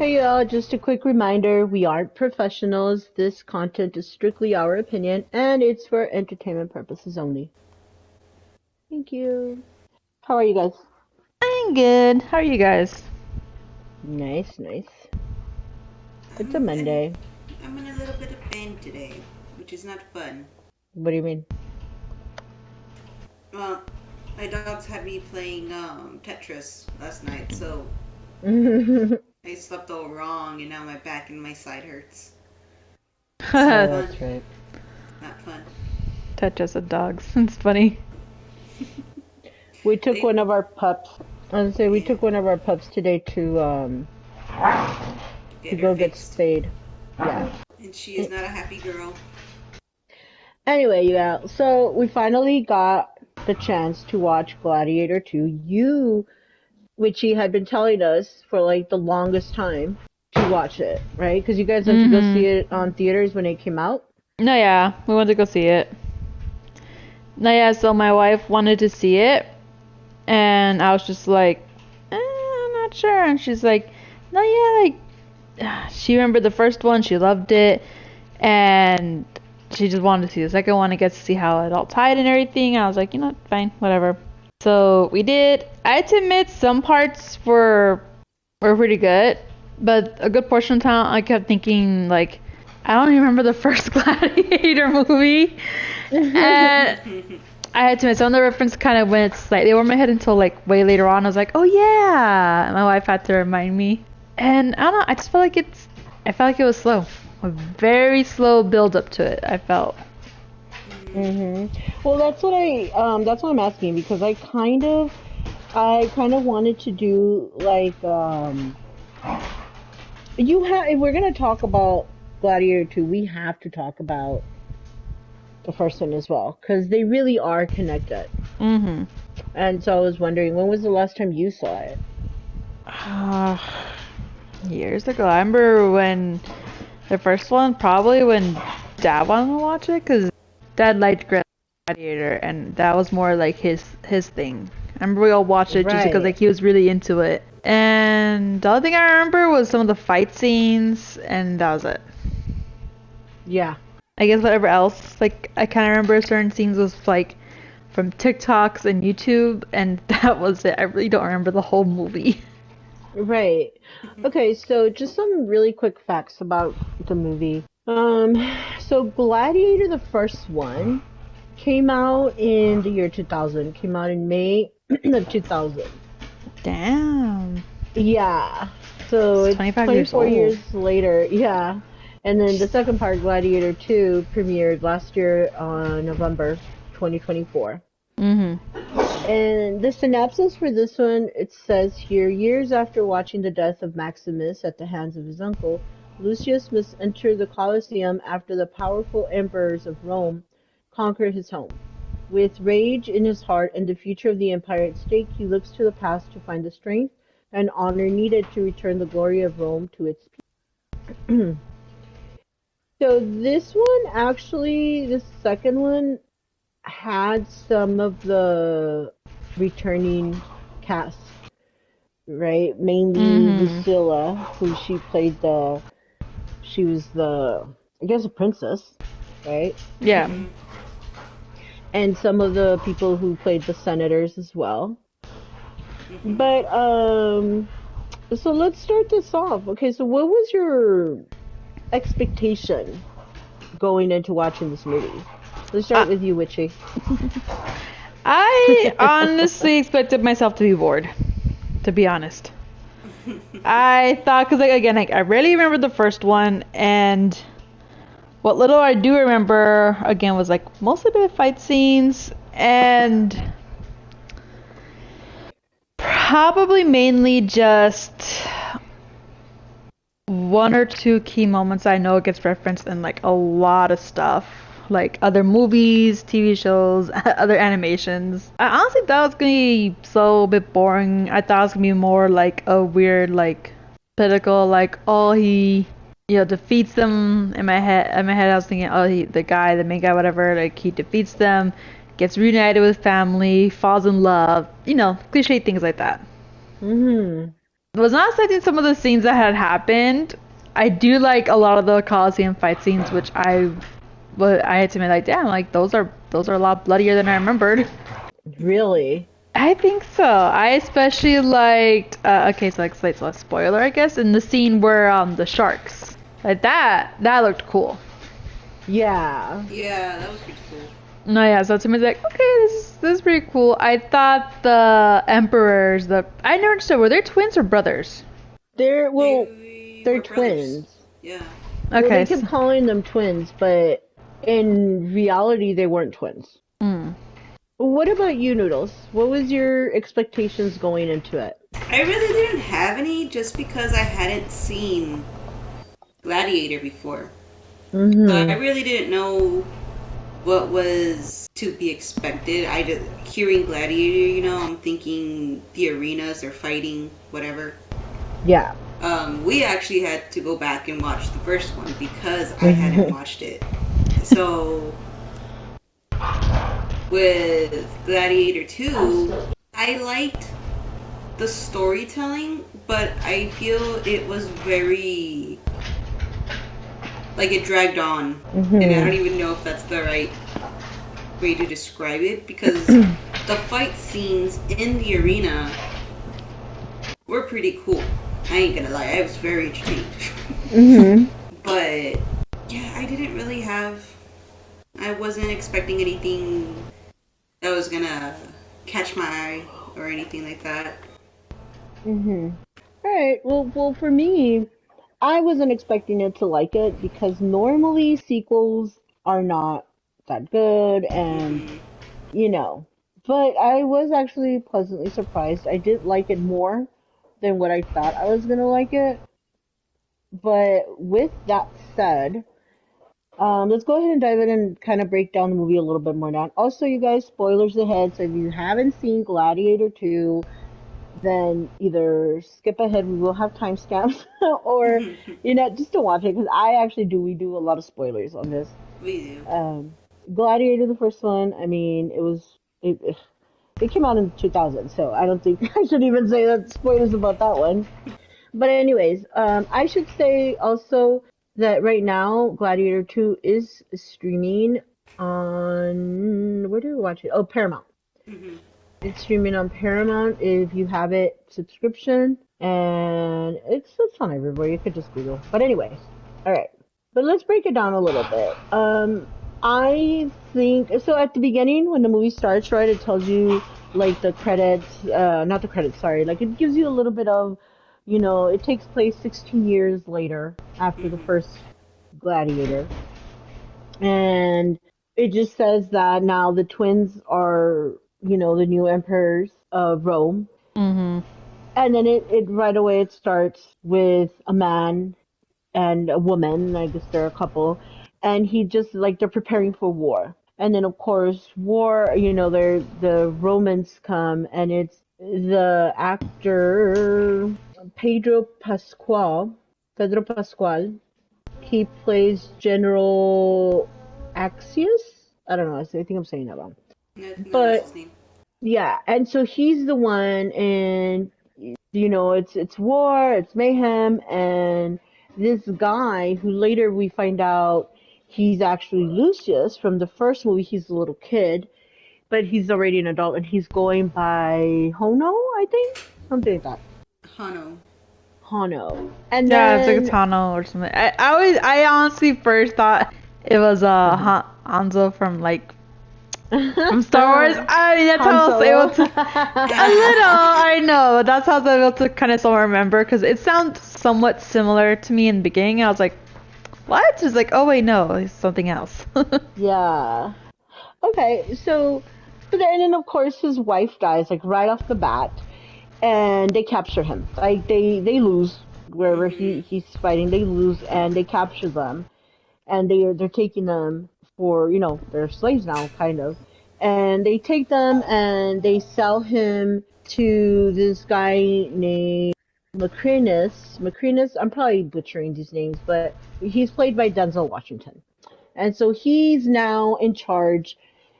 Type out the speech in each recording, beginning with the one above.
Hey y'all, just a quick reminder, we aren't professionals. This content is strictly our opinion and it's for entertainment purposes only. Thank you. How are you guys? I'm good. How are you guys? Nice, nice. It's a I'm in, Monday. I'm in a little bit of pain today, which is not fun. What do you mean? Well, my dogs had me playing Tetris last night, so I slept all wrong, and now my back and my side hurts. It's not Oh, fun. that's right. Not fun. Touch us of dogs. It's funny. We took They, one of our pups. I was say we yeah, took one of our pups today to get her go get fixed. spayed. Yeah. And she is not a happy girl. Anyway, yeah. So we finally got the chance to watch Gladiator 2. Which he had been telling us for like the longest time to watch it, right? Because you guys went to go see it on theaters when it came out. No, yeah, we went to go see it. No, yeah, so my wife wanted to see it, and I was just like, I'm not sure. And she's like, no, yeah, like, she remembered the first one, she loved it, and she just wanted to see the second one and get to see how it all tied and everything. I was like, fine, whatever. So we did. I had to admit some parts were pretty good, but a good portion of the time I kept thinking like, I don't even remember the first Gladiator movie, and I had to admit some of the reference kind of went slightly over my head until like way later on. I was like, oh yeah, my wife had to remind me, and I don't know. I just felt like I felt like it was slow, a very slow build up to it. I felt. Well, that's what I'm asking because I kind of wanted to do like if we're gonna talk about Gladiator 2, we have to talk about the first one as well because they really are connected. Mhm. And so I was wondering, when was the last time you saw it? Years ago. I remember when the first one, probably when Dad wanted to watch it, because Dad liked Gladiator, and that was more like his thing. I remember we all watched it just because Right. like he was really into it. And the other thing I remember was some of the fight scenes, and that was it. Yeah. I guess whatever else, like I kind of remember certain scenes was like from TikToks and YouTube, and that was it. I really don't remember the whole movie. Right. Okay, so just some really quick facts about the movie. So Gladiator, the first one, came out in the year 2000. Came out in May of 2000. Damn. Yeah. So It's it's 25 years 24 old. years later. Yeah. And then the second part, Gladiator 2, premiered last year on November 2024. Mhm. And the synopsis for this one, it says here, years after watching the death of Maximus at the hands of his uncle, Lucius must enter the Colosseum after the powerful emperors of Rome conquer his home. With rage in his heart and the future of the empire at stake, he looks to the past to find the strength and honor needed to return the glory of Rome to its people. So this one, actually, the second one had some of the returning cast, right? Mainly Mhm. Lucilla, who she was I guess, a princess, right? Yeah. Mm-hmm. And some of the people who played the senators as well. Mm-hmm. But, so let's start this off. Okay, so what was your expectation going into watching this movie? Let's I, start with you, Witchy. I honestly expected myself to be bored. To be honest, I thought because like again, like I really remember the first one, and what little I do remember again was like mostly the fight scenes and probably mainly just one or two key moments I know it gets referenced in like a lot of stuff. Like other movies, TV shows, other animations. I honestly thought it was gonna be so a bit boring. I thought it was gonna be more like a weird, like political, like oh he, defeats them. In my head, I was thinking oh the main guy, whatever, like he defeats them, gets reunited with family, falls in love, cliche things like that. Mm-hmm. was not expecting some of the scenes that had happened. I do like a lot of the Colosseum fight scenes, which I had to admit, like, damn, like those are a lot bloodier than I remembered. Really? I think so. I especially liked. Okay, so like it's less spoiler, I guess. In the scene where the sharks, like that looked cool. Yeah. Yeah, that was pretty cool. No, yeah. So to me, it's like, okay, this is pretty cool. I thought the emperors, I never understood, were they twins or brothers? They're were twins. brothers. Yeah. Well, Okay. they kept calling them twins, but in reality, they weren't twins. What about you, Noodles? What was your expectations going into it? I really didn't have any just because I hadn't seen Gladiator before. Mm-hmm. So I really didn't know what was to be expected. I just hearing Gladiator, you know, I'm thinking the arenas or fighting, whatever. Yeah. We actually had to go back and watch the first one because I hadn't watched it. So with Gladiator 2, I liked the storytelling, but I feel it was very, like, it dragged on. Mm-hmm. And I don't even know if that's the right way to describe it, because the fight scenes in the arena were pretty cool. I ain't gonna lie, I was very entertained. Mm-hmm. But yeah, I wasn't expecting anything that was gonna catch my eye or anything like that. Mm-hmm. All right. Well, for me, I wasn't expecting it to like it because normally sequels are not that good, and Mm-hmm. you know. But I was actually pleasantly surprised. I did like it more than what I thought I was gonna like it. But with that said, let's go ahead and dive in and kind of break down the movie a little bit more now. Also, you guys, spoilers ahead. So if you haven't seen Gladiator 2, then either skip ahead. We will have timestamps, or just to watch it because we do a lot of spoilers on this. We do. Gladiator, the first one. I mean, it came out in 2000, so I don't think I should even say that spoilers about that one. But anyways, I should say also that right now Gladiator 2 is streaming on, where do we watch it? Oh, Paramount. Mm-hmm. It's streaming on Paramount if you have it subscription, and it's on everywhere. You could just Google. But anyways, all right. But let's break it down a little bit. I think so. At the beginning, when the movie starts, right, it tells you like the credits, not the credits, sorry. Like it gives you a little bit of, it takes place 16 years later after the first Gladiator, and it just says that now the twins are, the new emperors of Rome. Mm-hmm. And then it right away it starts with a man and a woman. I guess they're a couple, and he just like they're preparing for war. And then of course war, the Romans come, and it's the actor Pedro Pascual. He plays General Axius. I don't know. I think I'm saying that wrong. No, that's But his name. yeah, and so he's the one, and it's war, it's mayhem, and this guy who later we find out he's actually Lucius from the first movie. He's a little kid, but he's already an adult, and he's going by Hono, I think, something like that. Hano. Hono, and Yeah, it's like a then Tano or something. I honestly first thought it was Hanzo from like from Star Wars. I mean, that's how I was able to a little. I know that's how I was able to kind of somewhat remember because it sounds somewhat similar to me in the beginning. I was like, what? It's like, oh wait, no, it's something else. Yeah. Okay, so then of course his wife dies like right off the bat, and they capture him. Like they lose wherever he's fighting. They lose and they capture them, and they're taking them for they're slaves now kind of, and they take them and they sell him to this guy named Macrinas. Macrinas. I'm probably butchering these names, but he's played by Denzel Washington, and so he's now in charge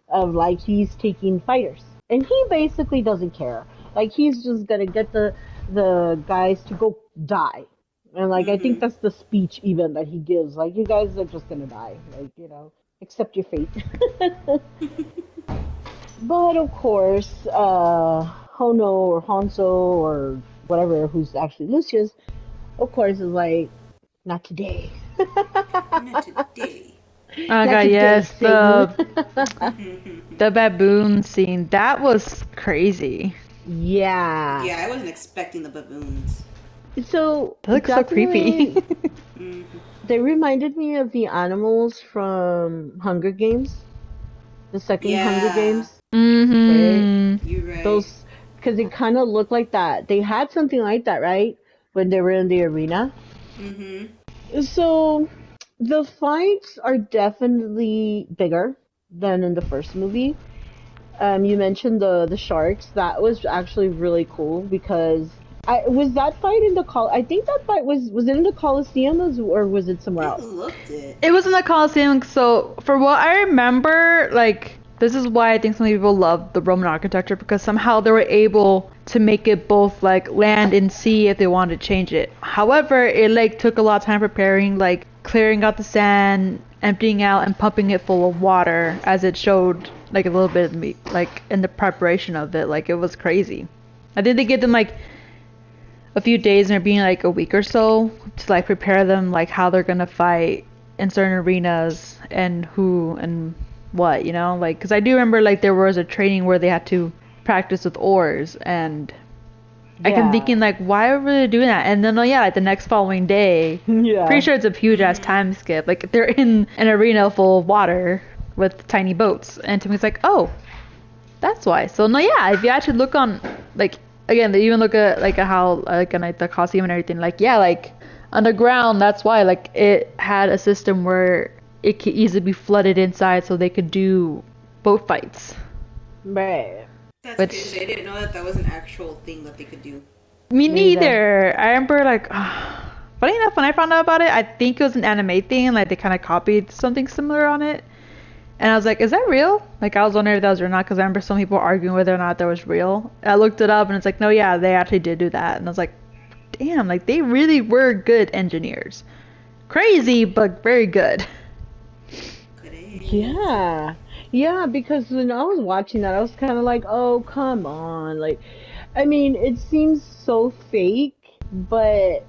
of like he's taking fighters, and he basically doesn't care. Like he's just gonna get the guys to go die. And like I think Mm-hmm. that's the speech even that he gives. Like you guys are just gonna die. Like, accept your fate. But of course, Hono or Hanso or whatever, who's actually Lucius, of course, is like, not today. Not today. Oh Not god, today, yes, Satan. the baboon scene, that was crazy. Yeah. Yeah, I wasn't expecting the baboons. So That looks so creepy. definitely, Mm-hmm. they reminded me of the animals from Hunger Games, the second Hunger Yeah, Games, right? Mm-hmm. you're right. Those, because it kind of looked like that. They had something like that, right? When they were in the arena. Mm-hmm. So the fights are definitely bigger than in the first movie. You mentioned the sharks. That was actually really cool because I was that fight in the I think that fight was it in the Colosseum or was it somewhere It else? looked it. It was in the Colosseum, so for what I remember, like, this is why I think some people love the Roman architecture, because somehow they were able to make it both like land and sea if they wanted to change it. However, it like took a lot of time preparing, like clearing out the sand, emptying out, and pumping it full of water, as it showed like a little bit of me, like in the preparation of it. Like, it was crazy. I think they give them like a few days, and being like a week or so to like prepare them, like how they're gonna fight in certain arenas and who and what, like, because I do remember like there was a training where they had to practice with oars, and I kept Yeah. thinking like, why were they doing that? And then yeah, like the next following day, Yeah. pretty sure it's a huge ass time skip, like they're in an arena full of water with tiny boats, and to me it's like, oh, that's why. So no, yeah, if you actually look on, like, again, they even look at like how like in like the Colosseum and everything, like, yeah, like underground, that's why, like, it had a system where it could easily be flooded inside so they could do boat fights. Right. That's Which, crazy. I didn't know that was an actual thing that they could do. me Me either. neither. I remember like funny enough, when I found out about it, I think it was an anime thing, like they kind of copied something similar on it. And I was like, is that real? Like, I was wondering if that was real or not, because I remember some people arguing whether or not that was real. I looked it up, and it's like, no, yeah, they actually did do that. And I was like, damn, like, they really were good engineers. Crazy, but very good. Could Yeah. Yeah, because when I was watching that, I was kind of like, oh, come on. Like, I mean, it seems so fake, but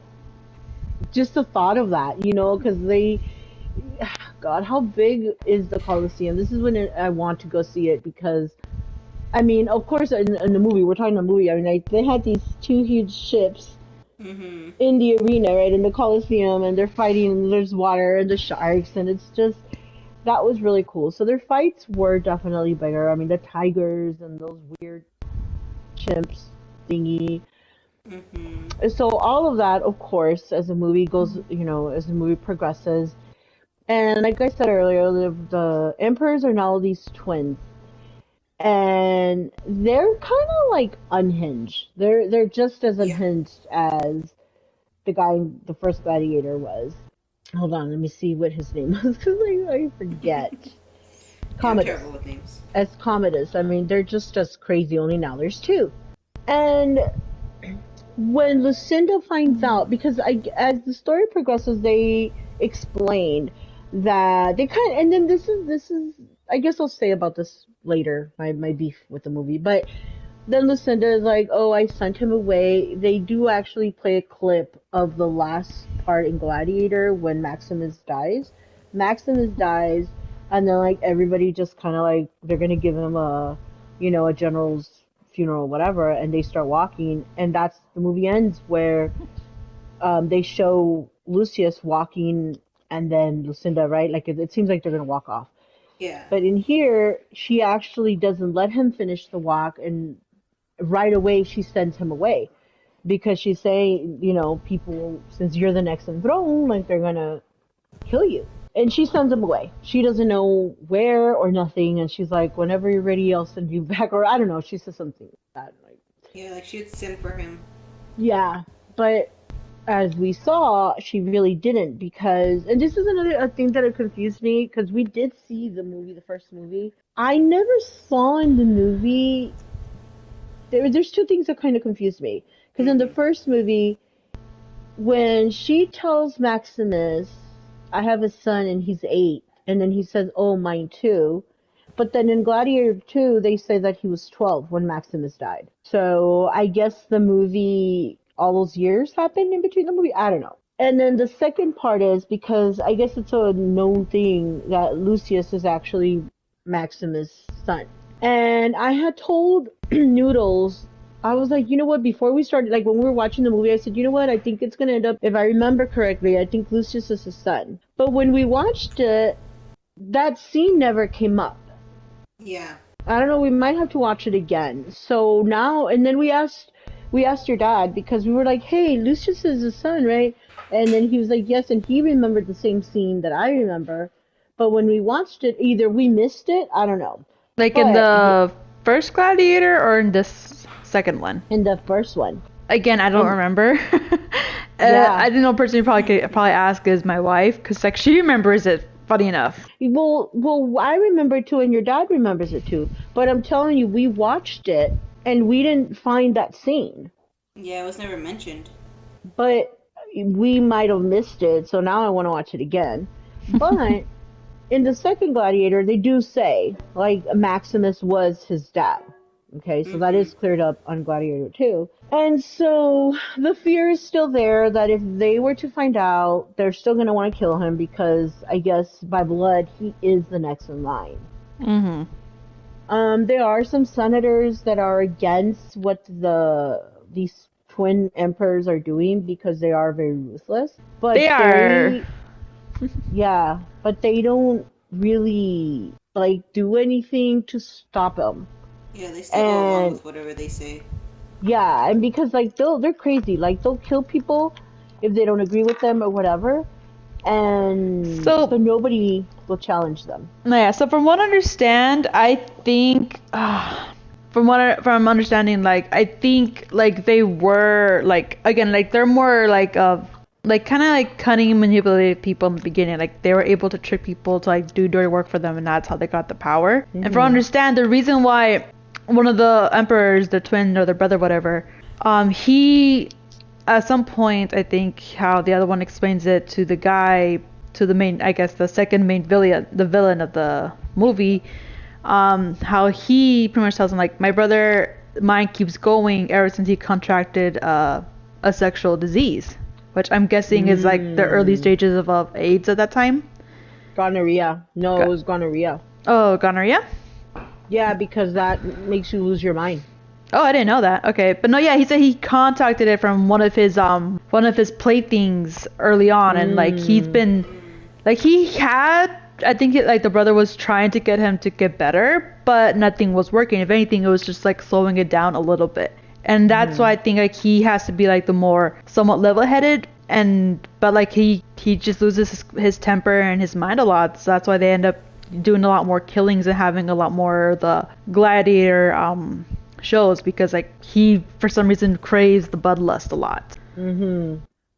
just the thought of that, because God, how big is the Colosseum? This is when I want to go see it because, I mean, of course, in the movie, we're talking the movie. I mean, they had these two huge ships Mm-hmm. in the arena, right, in the Colosseum, and they're fighting, and there's water and the sharks, and it's just, that was really cool. So their fights were definitely bigger. I mean, the tigers and those weird chimps thingy. Mm-hmm. So all of that, of course, as the movie goes, as the movie progresses. And like I said earlier, the emperors are now these twins, and they're kind of like unhinged. They're just as Yeah. unhinged as the guy, the first gladiator was. Hold on, let me see what his name was because I forget. Yeah, I'm Commodus. terrible with names. As Commodus. I mean, they're just as crazy. Only now there's two. And when Lucinda finds out, because as the story progresses, they explain that they kind of, and then this is I guess I'll say about this later, my beef with the movie, but then Lucinda is like, oh, I sent him away. They do actually play a clip of the last part in Gladiator when Maximus dies. Maximus dies, and then like everybody just kind of like they're gonna give him a general's funeral, whatever, and they start walking, and that's the movie ends where they show Lucius walking, and then Lucinda, right? Like it seems like they're gonna walk off. Yeah. But in here, she actually doesn't let him finish the walk, and right away she sends him away because she's saying, people, since you're the next on throne, like they're gonna kill you. And she sends him away. She doesn't know where or nothing, and she's like, whenever you're ready, I'll send you back. Or I don't know, she says something like that. Like, Yeah, like she would send for him. yeah, but as we saw, she really didn't because, and this is another a thing that confused me because we did see the movie, the first movie. I never saw in the movie. There's two things that kind of confused me Because in the first movie, when she tells Maximus, I have a son and he's 8, and then he says, oh, mine too. But then in Gladiator 2, they say that he was 12 when Maximus died. So I guess the movie, all those years happened in between the movie? I don't know. And then the second part is because I guess it's a known thing that Lucius is actually Maximus' son. And I had told Noodles, I was like, you know what, before we started, like when we were watching the movie, I said, you know what, I think it's going to end up, if I remember correctly, I think Lucius is his son. But when we watched it, that scene never came up. Yeah. I don't know, we might have to watch it again. So now, and then we asked your dad because we were like, hey, Lucius is his son, right? And then he was like, yes, and he remembered the same scene that I remember. But when we watched it, either we missed it, I don't know. Like in the first Gladiator or in this second one? In the first one. Again, I don't remember. Yeah. I didn't know person probably ask is my wife, because like she remembers it. Funny enough. Well, I remember it too, and your dad remembers it too. But I'm telling you, we watched it and we didn't find that scene. Yeah, it was never mentioned. But we might have missed it, so now I want to watch it again. But in the second Gladiator, they do say, like, Maximus was his dad. Okay, so that is cleared up on Gladiator 2. And so the fear is still there that if they were to find out, they're still going to want to kill him because I guess by blood, he is the next in line. There are some senators that are against what these twin emperors are doing because they are very ruthless. But they are. Yeah, but they don't really like do anything to stop them. Yeah, they still go along with whatever they say. Yeah, and because like they're crazy, like they'll kill people if they don't agree with them or whatever, and so nobody will challenge them. Yeah. So from what I understand, I think from understanding, like I think like they were like again like they're more like like kind of like cunning and manipulative people in the beginning. Like they were able to trick people to like do dirty work for them, and that's how they got the power. And from what I understand, the reason why one of the emperors, the twin or the brother, whatever, he at some point, I think how the other one explains it to the guy, to the main, I guess the second main villain, the villain of the movie, how he pretty much tells him like, my brother, mine keeps going ever since he contracted a sexual disease, which I'm guessing is like the early stages of AIDS at that time. Gonorrhea. No, it was gonorrhea. Oh, gonorrhea? Yeah, because that makes you lose your mind. Oh, I didn't know that. Okay, but no, yeah, he said he contacted it from one of his playthings early on, and like he's been, like he had, I think like the brother was trying to get him to get better, but nothing was working. If anything, it was just like slowing it down a little bit, and that's why I think like he has to be like the more somewhat level-headed, but like he just loses his temper and his mind a lot, so that's why they end up doing a lot more killings and having a lot more of the Gladiator shows, because like he for some reason craves the bloodlust a lot.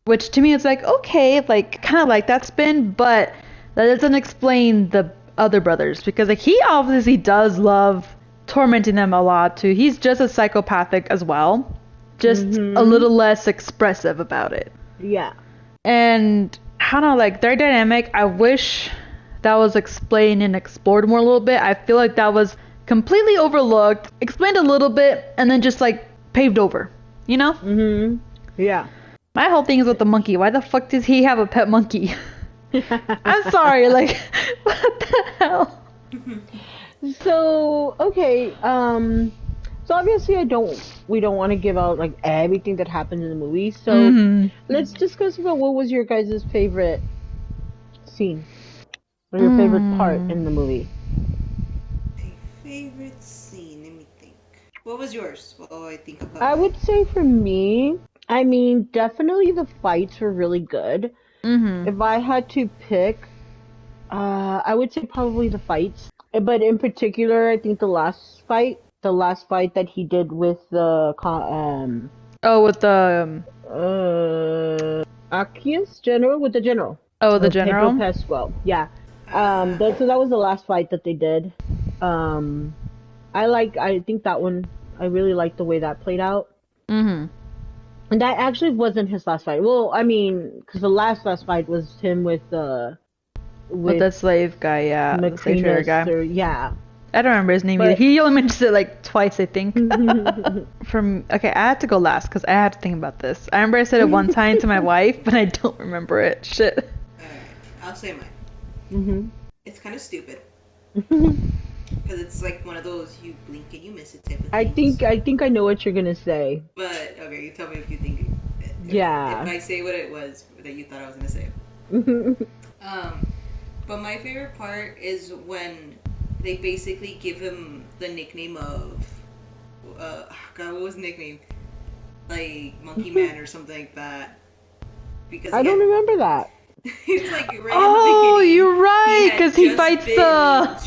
Which to me it's like, okay, like kind of like that spin, but that doesn't explain the other brothers, because like he obviously does love tormenting them a lot too. He's just as psychopathic as well, just a little less expressive about it. Yeah. And I don't know, like their dynamic, I wish that was explained and explored more a little bit. I feel like that was completely overlooked, explained a little bit, and then just like paved over, you know? Yeah. My whole thing is with the monkey. Why the fuck does he have a pet monkey? I'm sorry, like, what the hell? So, okay, so obviously we don't want to give out like everything that happened in the movie, so let's discuss about what was your guys' favorite scene, or your favorite part in the movie. My favorite scene, let me think. What was yours? Well, I think about I would say for me, I mean, definitely the fights were really good. If I had to pick, I would say probably the fights. But in particular, I think the last fight that he did with the Arceus general, with the general. Oh, the general. Pedro Pascal. Yeah. So that was the last fight that they did. I think that one. I really liked the way that played out. And that actually wasn't his last fight. Well, I mean, because the last fight was him with With the slave guy, yeah, the slave trader Maximus, guy. or yeah. I don't remember his name either. But He only mentioned it like twice, I think. Okay, I had to go last because I had to think about this. I remember I said it one time to my wife, but I don't remember it. Shit. Alright, I'll say mine. Mhm. It's kind of stupid. Because it's like one of those you blink and you miss it type of things. I think I know what you're gonna say. But, okay, you tell me if you think Yeah. if I say what it was that you thought I was going to say. But my favorite part is when they basically give him the nickname of, God, what was his nickname? Like, Monkey Man or something like that. Because I don't remember that. it's like right Oh, in the beginning. you're right, had because he just fights bitten- the.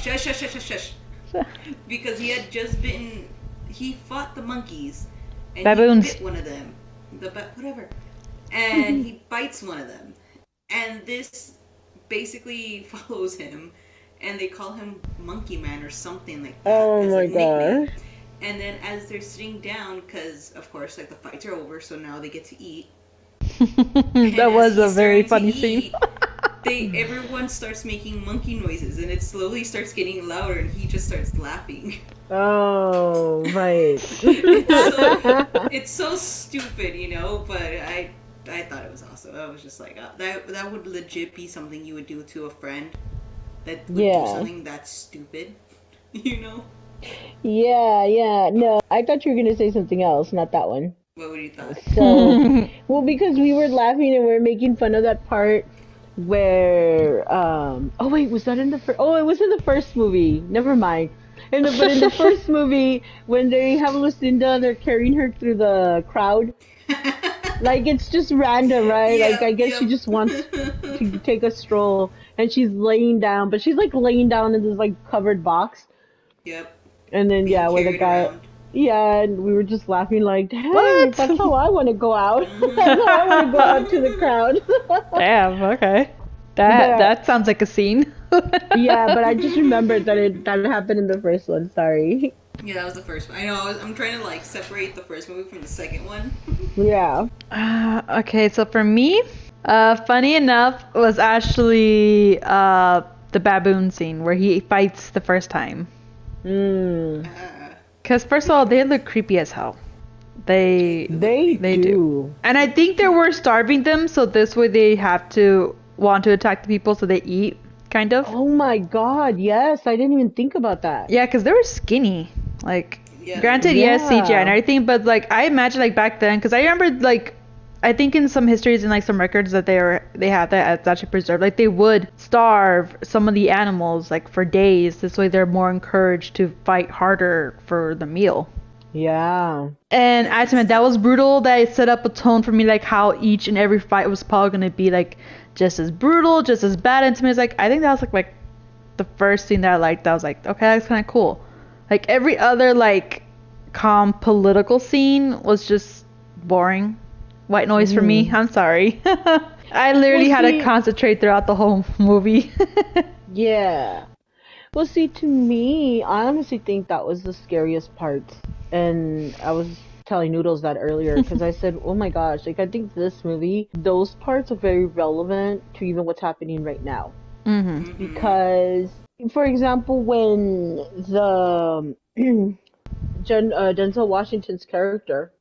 Shush. Because he had just bitten. He fought the monkeys. And Baboons. He bit one of them. Whatever. And he bites one of them. And this basically follows him. And they call him Monkey Man or something like that. Oh as my a nickname. gosh. And then as they're sitting down, because of course, like the fights are over, so now they get to eat. That was a very funny scene. Everyone starts making monkey noises, and it slowly starts getting louder, and he just starts laughing. Oh, right. It's so stupid, you know. But I thought it was awesome. I was just like, that would legit be something you would do to a friend. That would do something that stupid, you know. Yeah. No, I thought you were gonna say something else, not that one. What would you thought? So, well, because we were laughing and we were making fun of that part where, oh wait, was that in the first? Oh, it was in the first movie. Never mind. But in the first movie, when they have Lucinda and they're carrying her through the crowd, like it's just random, right? Yeah, like I guess she just wants to take a stroll, and she's laying down, but she's like laying down in this like covered box. Yep. And then Being where the carried guy. around. Yeah, and we were just laughing like, hey, What? that's how I want to go out. That's how I want to go out to the crowd. Damn, okay. Yeah. That sounds like a scene. Yeah, but I just remembered that happened in the first one. Sorry. Yeah, that was the first one. I know. I'm trying to like separate the first movie from the second one. Yeah. Okay, so for me, funny enough was actually the baboon scene where he fights the first time. Because first of all, they look creepy as hell. They do. And I think they were starving them, so this way they have to want to attack the people, so they eat, kind of. Oh my god, yes. I didn't even think about that. Yeah, because they were skinny. Like, Yeah. granted, yes, CGI and everything, but like I imagine like back then, because I remember like I think in some histories and like some records that they have that it's actually preserved, like they would starve some of the animals like for days. This way they're more encouraged to fight harder for the meal. Yeah. And I admit that was brutal. That set up a tone for me, like how each and every fight was probably gonna be like just as brutal, just as bad. And to me, it's like I think that was like the first thing that I liked. That was like, okay, that's kind of cool. Like every other like calm political scene was just boring. White noise for me. I'm sorry. I literally had to concentrate throughout the whole movie. Yeah. Well, see, to me, I honestly think that was the scariest part. And I was telling Noodles that earlier because I said, oh my gosh, like I think this movie, those parts are very relevant to even what's happening right now. Mm-hmm. Because, for example, when the Denzel Washington's character,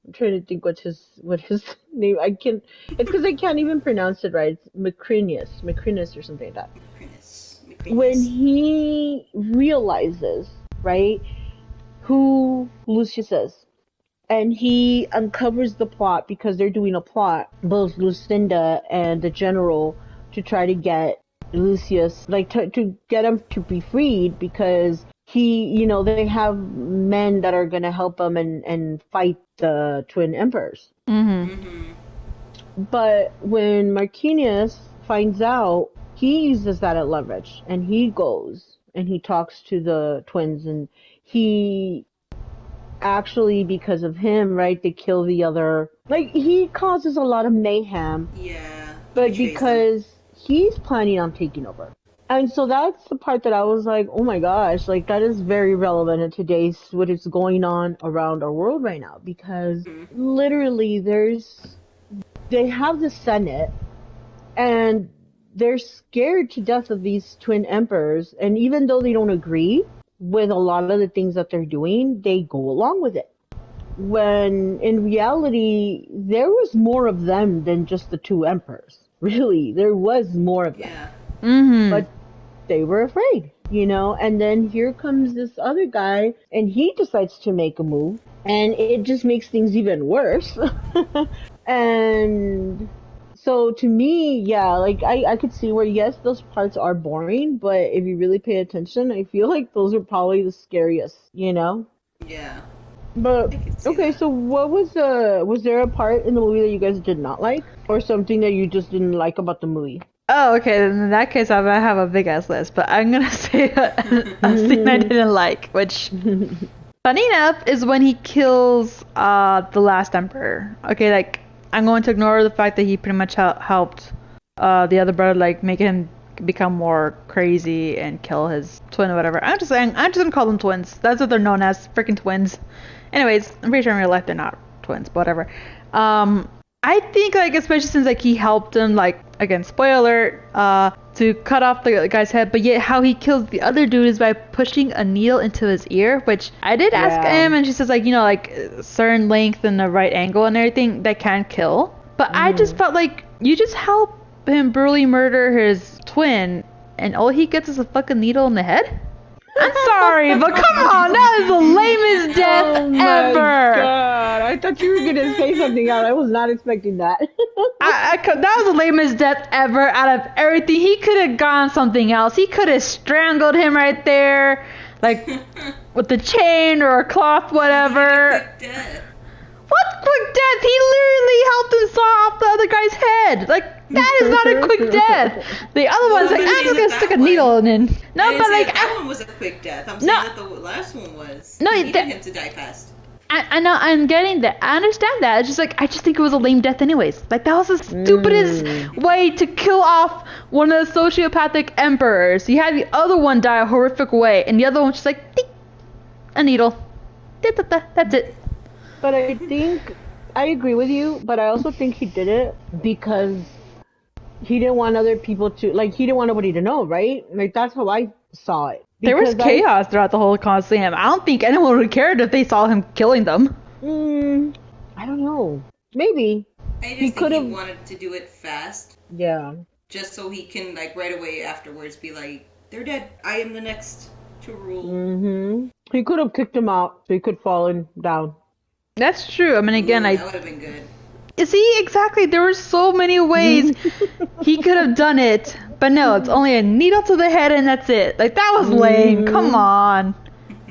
I'm trying to think what his name. It's because I can't even pronounce it right. It's Macrinius or something like that. Macrinius. When he realizes, right, who Lucius is, and he uncovers the plot because they're doing a plot, both Lucinda and the general, to try to get Lucius, like to get him to be freed because they have men that are gonna help him and fight the twin emperors. Mm-hmm. But when Marquinius finds out, he uses that as leverage, and he goes and he talks to the twins, and he actually, because of him, right, they kill the other. Like, he causes a lot of mayhem. Yeah. But because he's planning on taking over. And so that's the part that I was like, oh my gosh, like that is very relevant in today's what is going on around our world right now because Mhm. literally they have the Senate and they're scared to death of these twin emperors, and even though they don't agree with a lot of the things that they're doing, they go along with it. When in reality, there was more of them than just the two emperors. Really, there was more of them. Yeah. Mm-hmm. But they were afraid, you know? And then here comes this other guy, and he decides to make a move, and it just makes things even worse. And so to me, yeah, like I could see where, yes, those parts are boring, but if you really pay attention, I feel like those are probably the scariest, you know? Yeah. But I could see okay, that. so what was there a part in the movie that you guys did not like, or something that you just didn't like about the movie? Oh, okay. Then in that case, I have a big ass list, but I'm gonna say a scene I didn't like, which, funny enough, is when he kills the last emperor. Okay, like I'm going to ignore the fact that he pretty much helped the other brother, like make him become more crazy and kill his twin or whatever. I'm just gonna call them twins. That's what they're known as, freaking twins. Anyways, I'm pretty sure in real life they're not twins, but whatever. I think, like, especially since, like, he helped him, like, again, spoiler alert, to cut off the guy's head, but yet how he kills the other dude is by pushing a needle into his ear, which I did ask him, and she says, like, you know, like, certain length and the right angle and everything, that can kill. But I just felt like, you just help him brutally murder his twin, and all he gets is a fucking needle in the head? I'm sorry, but come on, that is the lamest death ever. God, I thought you were gonna say something else. I was not expecting that. That was the lamest death ever out of everything. He could have gone something else. He could have strangled him right there, like with the chain or a cloth, whatever. Quick death. What quick death? He literally helped him saw off the other guy's head. Like, that is not a quick death. The other one's like, I'm just gonna stick a needle in. No, I but like, that one was a quick death. I'm saying No. that the last one was. No, He needed him to die fast. I know, I'm getting that. I understand that. It's just like, I just think it was a lame death anyways. Like, that was the stupidest way to kill off one of the sociopathic emperors. You had the other one die a horrific way, and the other one's just like, ding, a needle. That's it. But I think I agree with you, but I also think he did it because he didn't want other people to, like, he didn't want nobody to know, right? Like, that's how I saw it. There was Because chaos throughout the whole Colosseum. I don't think anyone would have cared if they saw him killing them. I don't know. Maybe. I just He think could've- he wanted to do it fast, Yeah. just so he can, like, right away afterwards be like, they're dead. I am the next to rule. He could have kicked him out so he could fallen down. That's true. I mean, again, That would have been good. see, exactly. There were so many ways he could have done it, but no, it's only a needle to the head and that's it. Like, that was lame. Come on.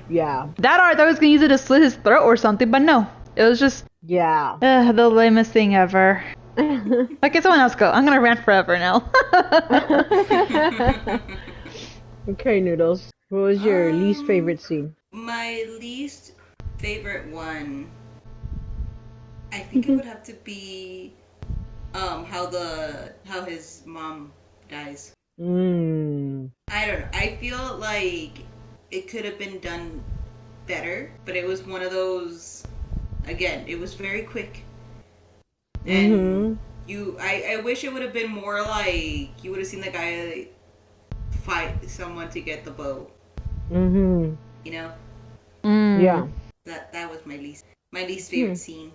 Yeah. That art, I was gonna use it to slit his throat or something, but no. It was just Yeah. the lamest thing ever. Okay, someone else go. I'm gonna rant forever now. Okay, Noodles. What was your least favorite scene? My least favorite one, I think it would have to be how his mom dies. I don't know. I feel like it could have been done better, but it was one of those, again, it was very quick. And I wish it would have been more like you would have seen the guy fight someone to get the bow. You know? Yeah. That was my least favorite scene.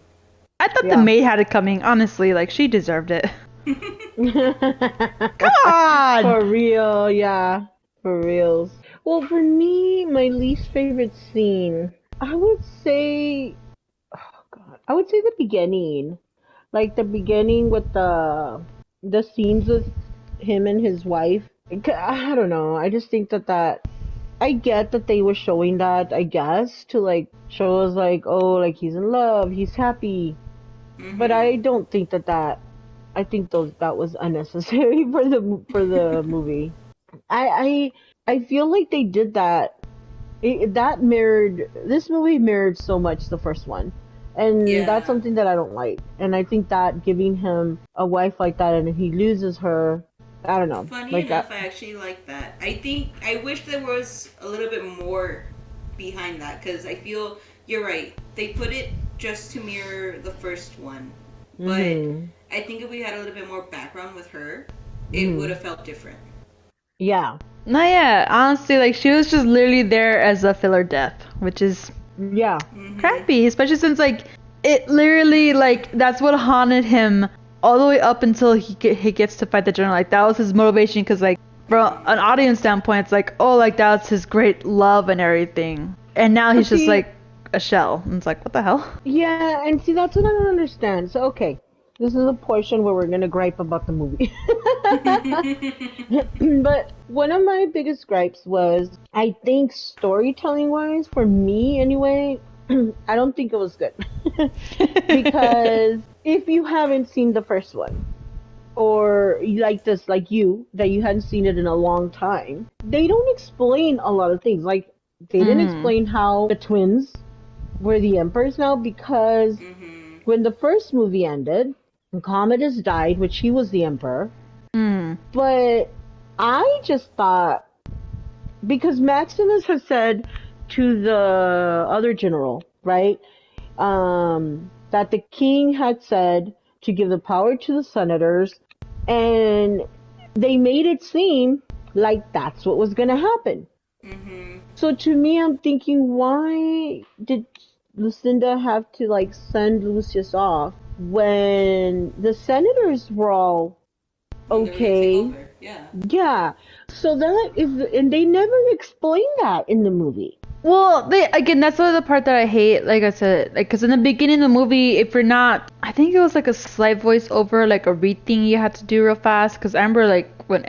I thought the maid had it coming, honestly. Like, she deserved it. Come on! For real, yeah. For reals. Well, for me, my least favorite scene, I would say, the beginning. Like the beginning with the scenes with him and his wife. I don't know. I just think that I get that they were showing that, I guess, to like show us like, oh, like he's in love, he's happy. But I don't think that I think that was unnecessary for the movie. I feel like they did that. This movie mirrored so much the first one. And that's something that I don't like. And I think that giving him a wife like that and if he loses her, I don't know. Funny Like that. enough, I actually like that. I wish there was a little bit more behind that because I feel you're right. They put it just to mirror the first one, but Mhm. I think if we had a little bit more background with her, it would Mhm. have felt different. Yeah. No, yeah, honestly, like she was just literally there as a filler death, which is Yeah. Mm-hmm. crappy, especially since like it literally like that's what haunted him all the way up until he gets to fight the general. Like that was his motivation, because like from an audience standpoint, it's like, oh, like that's his great love and everything, and now But he's just see, like a shell, and it's like, what the hell? yeah, and see, that's what I don't understand. So, okay, this is a portion where we're gonna gripe about the movie. But one of my biggest gripes was, I think storytelling wise, for me anyway, I don't think it was good. Because if you haven't seen the first one, or like this, like you, that you hadn't seen it in a long time, they don't explain a lot of things. Like, they didn't Mm. explain how the twins were the emperors now, because Mm-hmm. when the first movie ended, Commodus died, which he was the emperor. Mm. But I just thought, because Maximus has said to the other general, right, that the king had said to give the power to the senators, and they made it seem like that's what was going to happen. Mm-hmm. So to me, I'm thinking, why did Lucinda have to like send Lucius off when the senators were all When they were gonna take okay? over, yeah. Yeah. So that is, and they never explain that in the movie. Well, they again, that's the part that I hate. Like I said, like because in the beginning of the movie, if you're not, I think it was like a slight voiceover, like a read thing you had to do real fast. Because I remember like when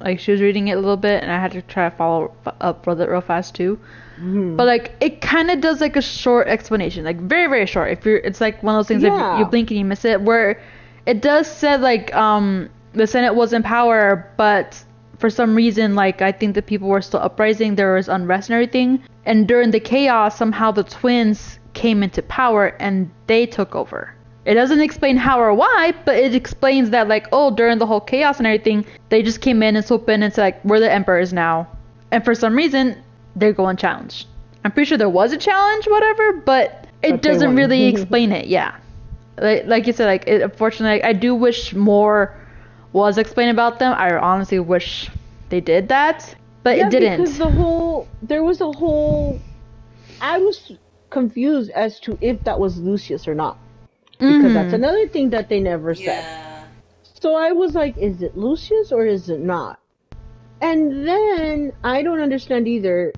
like she was reading it a little bit, and I had to try to follow up with it real fast too. Hmm. But like it kind of does like a short explanation, like very very short. If you're, it's like one of those things if you Yeah. blink and you miss it, where it does said like the Senate was in power, but for some reason like I think the people were still uprising, there was unrest and everything, and during the chaos somehow the twins came into power and they took over. It doesn't explain how or why, but it explains that like, oh, during the whole chaos and everything, they just came in and swooped in and said like, we're the emperors now, and for some reason they go unchallenged. I'm pretty sure there was a challenge, whatever, but it But they doesn't really won. explain it. Yeah, like you said, like it, unfortunately, I do wish more was explained about them. I honestly wish they did that, but it Yeah, because didn't. there was a whole, I was confused as to if that was Lucius or not. Because that's Mm-hmm. another thing that they never said. Yeah. So I was like, is it Lucius or is it not? And then I don't understand either.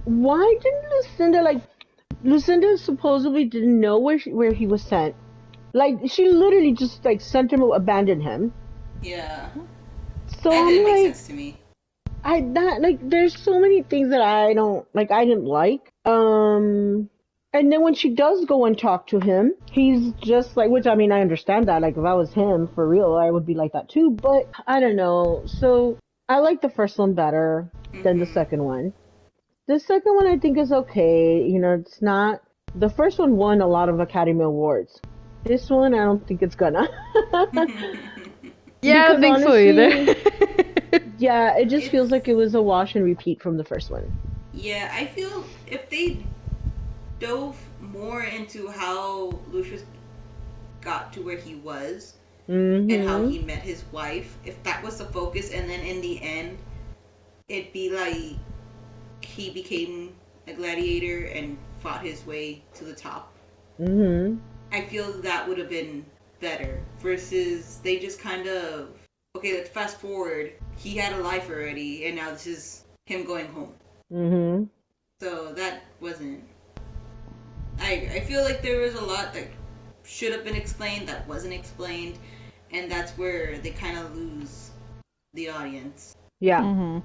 Why didn't Lucinda, like, Lucinda supposedly didn't know where he was sent. Like, she literally just like sent him, abandoned him. Yeah. So That I'm didn't make like, sense to me. there's so many things that I didn't like. And then when she does go and talk to him, he's just like, which I mean, I understand that. Like, if I was him for real, I would be like that too. But I don't know. So I like the first one better than the Mm-hmm. second one. The second one I think is okay. You know, it's not. The first one won a lot of Academy Awards. This one, I don't think it's gonna. Yeah, I don't Because think so honestly, either. yeah, it just feels It's like it was a wash and repeat from the first one. yeah. I feel if they dove more into how Lucius got to where he was and how Mm-hmm. he met his wife, if that was the focus, and then in the end, it'd be like he became a gladiator and fought his way to the top. Mm-hmm. I feel that would have been better versus they just kind of okay, let's fast forward. He had a life already, and now this is him going home. Mm-hmm. So that wasn't. I feel like there was a lot that should have been explained that wasn't explained, and that's where they kind of lose the audience. Yeah. Mm-hmm.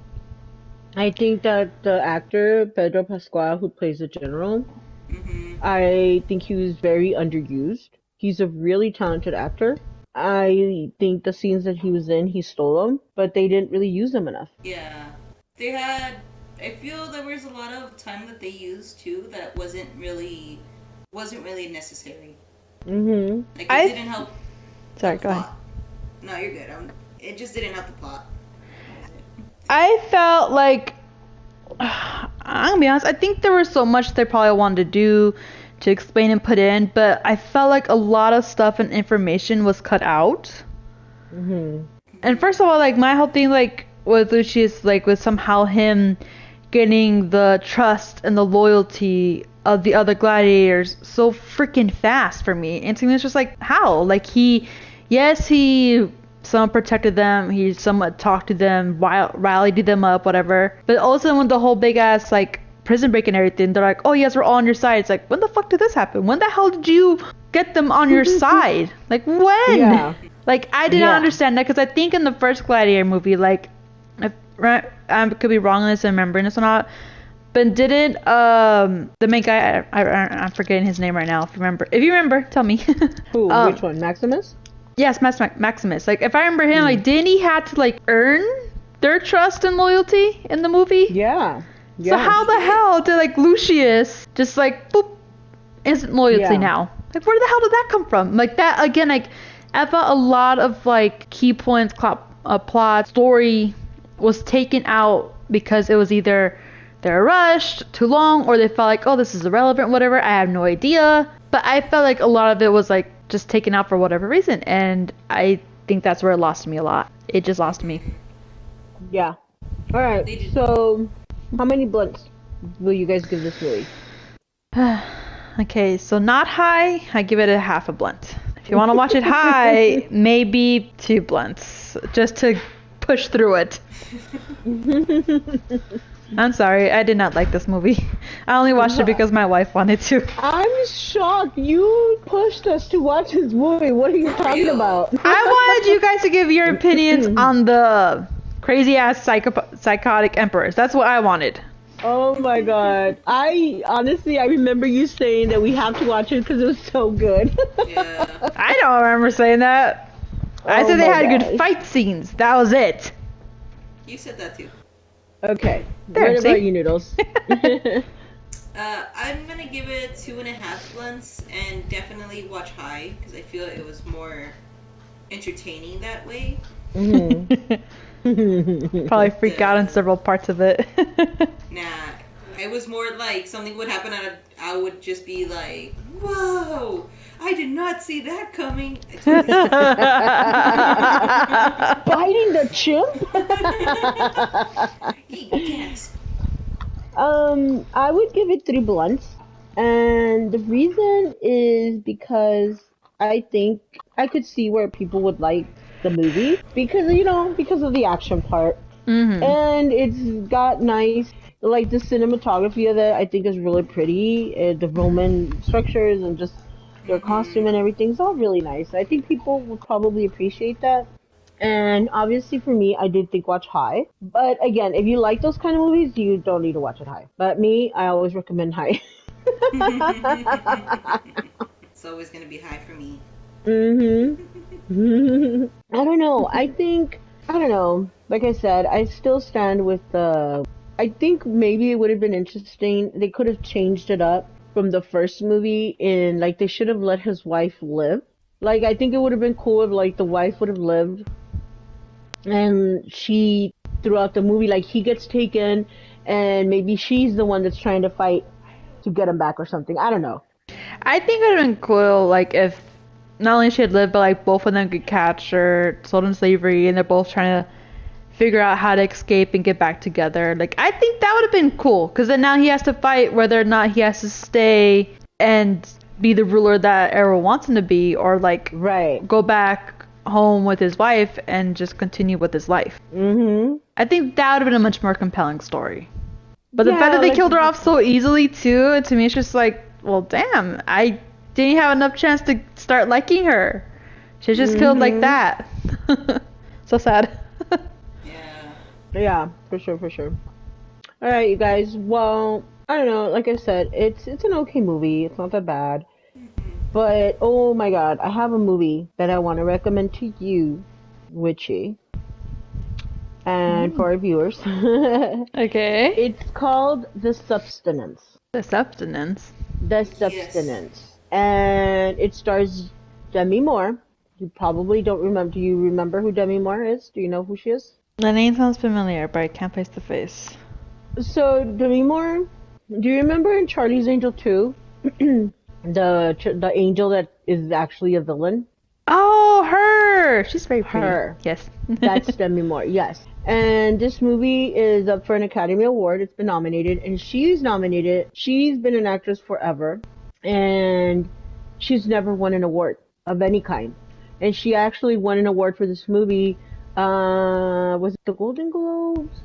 I think that the actor Pedro Pascal, who plays the general, Mhm. I think he was very underused. He's a really talented actor. I think the scenes that he was in, he stole them, but they didn't really use them enough. Yeah. They had. I feel there was a lot of time that they used too that wasn't really necessary. Mm-hmm. Like it I didn't help the sorry, go ahead. plot. No, you're good. It just didn't have the plot. I felt like, I'm gonna be honest, I think there was so much they probably wanted to do to explain and put in, but I felt like a lot of stuff and information was cut out. Mm-hmm. And first of all, like, my whole thing, like, with Lucius, like, was somehow him getting the trust and the loyalty of the other gladiators so freaking fast for me. And to me, it's just like, how? Like, he somewhat protected them, he somewhat talked to them, rallied them up, whatever. But also with the whole big ass, like, prison break and everything, they're like, oh yes, we're all on your side. It's like, when the fuck did this happen? When the hell did you get them on your side? Like, when? Yeah. Like, I did not understand that, because I think in the first Gladiator movie, like, I could be wrong on this and remembering this or not, but didn't the main guy, I'm forgetting his name right now, if you remember, tell me. Who, which one, Maximus? Yes, Maximus. Like, if I remember him, like, didn't he have to, like, earn their trust and loyalty in the movie? Yeah. So how the hell did, like, Lucius just, like, boop, instant loyalty now? Like, where the hell did that come from? Like, that, again, like, I felt a lot of, like, key points, plot, story was taken out because it was either they're rushed, too long, or they felt like, oh, this is irrelevant, whatever. I have no idea. But I felt like a lot of it was, like, just taken out for whatever reason. And I think that's where it lost me a lot. It just lost me. Yeah. All right. So, how many blunts will you guys give this movie? Okay, so not high. I give it a half a blunt. If you want to watch it high, maybe 2 blunts, just to push through it. I'm sorry, I did not like this movie. I only watched it because my wife wanted to. I'm shocked. You pushed us to watch this movie. What are you talking about? I wanted you guys to give your opinions on the crazy ass psychotic emperors. That's what I wanted. Oh my god. I remember you saying that we have to watch it because it was so good. Yeah. I don't remember saying that. I said they had good fight scenes. That was it. You said that too. Okay. What about you, Noodles? I'm gonna give it 2.5 blunts and definitely watch high because I feel it was more entertaining that way. Probably freak out in several parts of it. Nah, it was more like something would happen and I would just be like, whoa, I did not see that coming. Biting the chimp? Yes. I would give it 3 blunts. And the reason is because I think I could see where people would like the movie because of the action part. And it's got nice, like, the cinematography of it I think is really pretty. The Roman structures and just their costume and everything's all really nice. I think people would probably appreciate that. And obviously for me, I did think watch high. But again, if you like those kind of movies, you don't need to watch it high. But me, I always recommend high. It's always gonna be high for me. I don't know. I don't know. Like I said, I still stand with I think maybe it would have been interesting. They could have changed it up from the first movie in, like, they should have let his wife live. Like, I think it would have been cool if, like, the wife would have lived and she, throughout the movie, like, he gets taken and maybe she's the one that's trying to fight to get him back or something. I don't know. I think it would have been cool, like, if not only she had lived, but, like, both of them could capture, sold in slavery, and they're both trying to figure out how to escape and get back together. Like, I think that would have been cool, because then now he has to fight whether or not he has to stay and be the ruler that Errol wants him to be, or, like, go back home with his wife and just continue with his life. I think that would have been a much more compelling story. But the fact that they killed her off so easily, too, to me, it's just like, well, damn, I didn't have enough chance to start liking her. She's just killed like that. So sad. Yeah, for sure. Alright, you guys. Well, I don't know. Like I said, it's an okay movie. It's not that bad. But, oh my god, I have a movie that I want to recommend to you, Witchy. And for our viewers. Okay. It's called The Substance. The Substance? The Substance. Yes. And it stars Demi Moore, You probably don't remember. Do you remember who Demi Moore is? Do you know who she is? The name sounds familiar, but I can't place the face. So Demi Moore, do you remember in Charlie's Angel 2, the angel that is actually a villain? Oh, her! She's very pretty. Her. Yes. That's Demi Moore, yes. And this movie is up for an Academy Award. It's been nominated, and she's nominated. She's been an actress forever, and she's never won an award of any kind. And she actually won an award for this movie. Was it the Golden Globes?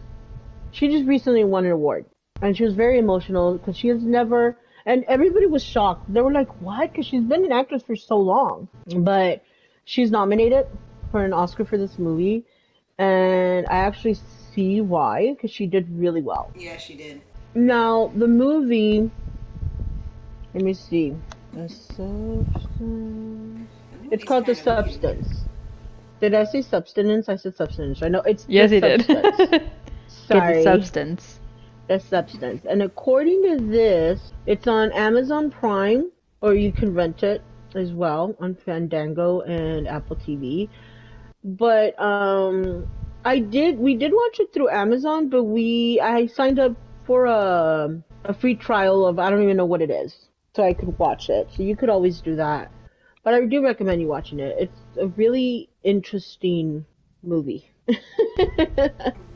She just recently won an award, and she was very emotional because she has never. And everybody was shocked. They were like, "What?" Because she's been an actress for so long, but she's nominated for an Oscar for this movie, and I actually see why, because she did really well. Yeah, she did. Now, the movie, let me see. The Substance. It's called The Substance. Did I say substance? I said substance. I know it's Yes, The you did. Substance. Sorry. The Substance. The Substance. And according to this, it's on Amazon Prime, or you can rent it as well on Fandango and Apple TV. But we did watch it through Amazon, but I signed up for a free trial of, I don't even know what it is, so I could watch it. So you could always do that. But I do recommend you watching it. It's a really interesting movie.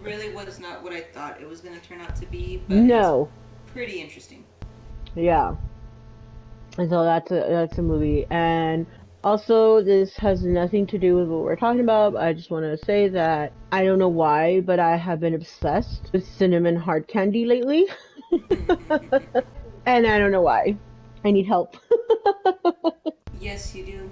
Really was not what I thought it was going to turn out to be, but No. it's pretty interesting. Yeah. And so that's a movie. And also, this has nothing to do with what we're talking about. I just want to say that I don't know why, but I have been obsessed with cinnamon hard candy lately. And I don't know why. I need help. Yes, you do.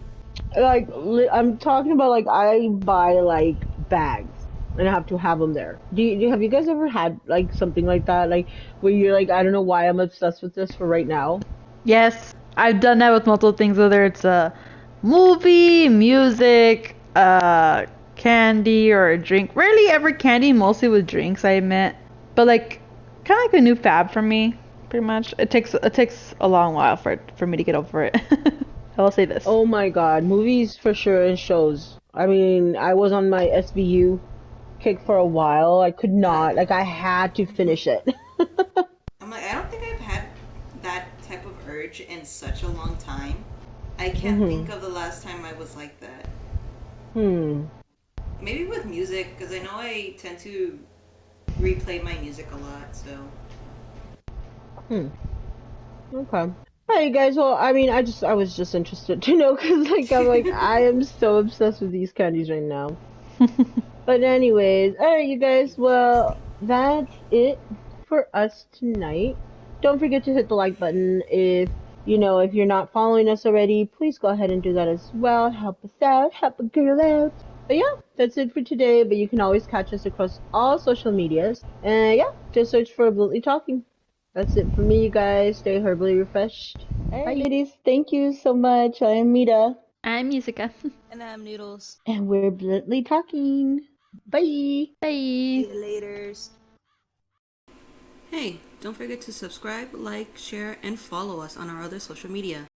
Like, I'm talking about, like, I buy, like, bags. And I have to have them there. Have you guys ever had, like, something like that? Like, where you're like, I don't know why I'm obsessed with this for right now. Yes, I've done that with multiple things, whether it's a movie, music, candy, or a drink. Rarely ever candy, mostly with drinks, I admit. But like, kind of like a new fab for me, pretty much. It takes a long while for me to get over it. I will say this. Oh my god, movies for sure and shows. I mean, I was on my SVU kick for a while. I could not, like, I had to finish it. I'm like, I don't think I've had that type of urge in such a long time. I can't think of the last time I was like that. Maybe with music, because I know I tend to replay my music a lot, so. Okay. Hey guys, well, I mean, I was just interested to know, because, like, I'm like, I am so obsessed with these candies right now. But anyways, alright you guys, well, that's it for us tonight. Don't forget to hit the like button. If you're not following us already, please go ahead and do that as well. Help us out, help a girl out. But yeah, that's it for today, but you can always catch us across all social medias. And yeah, just search for Bluntly Talking. That's it for me, you guys. Stay herbally refreshed. Bye, ladies. Thank you so much. I am Mita. I'm Musica. And I'm Noodles. And we're Bluntly Talking. Bye. Bye. See you laters. Hey, don't forget to subscribe, like, share, and follow us on our other social media.